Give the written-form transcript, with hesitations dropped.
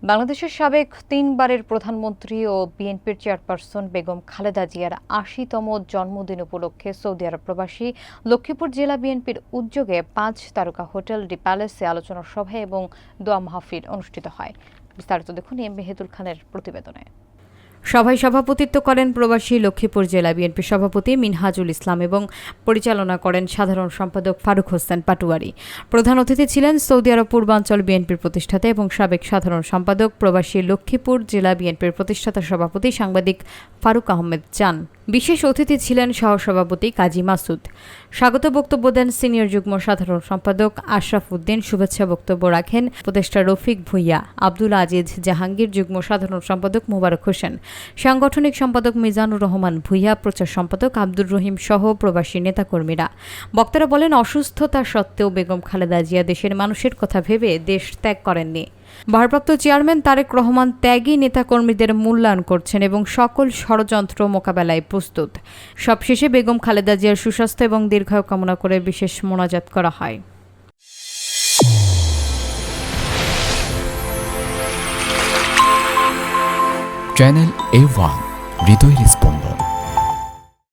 বাংলাদেশের সাবেক ৩ বারের প্রধানমন্ত্রী ও বিএনপির চেয়ারপারসন বেগম খালেদা জিয়ার ৮০তম জন্মদিন উপলক্ষে সৌদি আরব প্রবাসী লক্ষ্মীপুর জেলা বিএনপির উদ্যোগে ৫ তারকা হোটেল ডি প্যালেসে আলোচনা সভা এবং দোয়া মাহফিল অনুষ্ঠিত হয়। বিস্তারিত দেখুন এম মেহেদুল খানের প্রতিবেদনে। সভায় সভাপতিত্ব করেন প্রবাসী লক্ষ্মীপুর জেলা বিএনপি সভাপতি মিনহাজুল ইসলাম এবং পরিচালনা করেন সাধারণ সম্পাদক ফারুক হোসেন পাটুয়ারি। প্রধান অতিথি ছিলেন সৌদি আরব পূর্বাঞ্চল বিএনপির প্রতিষ্ঠাতা এবং সাবেক সাধারণ সম্পাদক প্রবাসী লক্ষ্মীপুর জেলা বিএনপির প্রতিষ্ঠাতা সভাপতি সাংবাদিক ফারুক আহমেদ চান। বিশেষ অতিথি ছিলেন সহসভাপতি কাজী মাসুদ। স্বাগত বক্তব্য দেন সিনিয়র যুগ্ম সাধারণ সম্পাদক আশরাফ উদ্দিন। শুভেচ্ছা বক্তব্য রাখেন উপদেষ্টা রফিক ভুইয়া, আব্দুল আজিজ জাহাঙ্গীর, যুগ্ম সাধারণ সম্পাদক মোবারক হোসেন, সাংগঠনিক সম্পাদক মিজানুর রহমান ভুইয়া, প্রচার সম্পাদক আব্দুর রহিম সহ প্রবাসী নেতাকর্মীরা। বক্তারা বলেন, অসুস্থতা সত্ত্বেও বেগম খালেদা জিয়া দেশের মানুষের কথা ভেবে দেশ ত্যাগ করেননি। ভারপ্রাপ্ত চেয়ারম্যান তারেক রহমান ত্যাগী নেতাকর্মীদের মূল্যায়ন করছেন এবং সকল ষড়যন্ত্র মোকাবেলায় প্রস্তুত। সবশেষে বেগম খালেদা জিয়ার সুস্বাস্থ্য এবং দীর্ঘায়ু কামনা করে বিশেষ মোনাজাত করা হয়। চ্যানেল A1 হৃদয়ের স্পন্দন।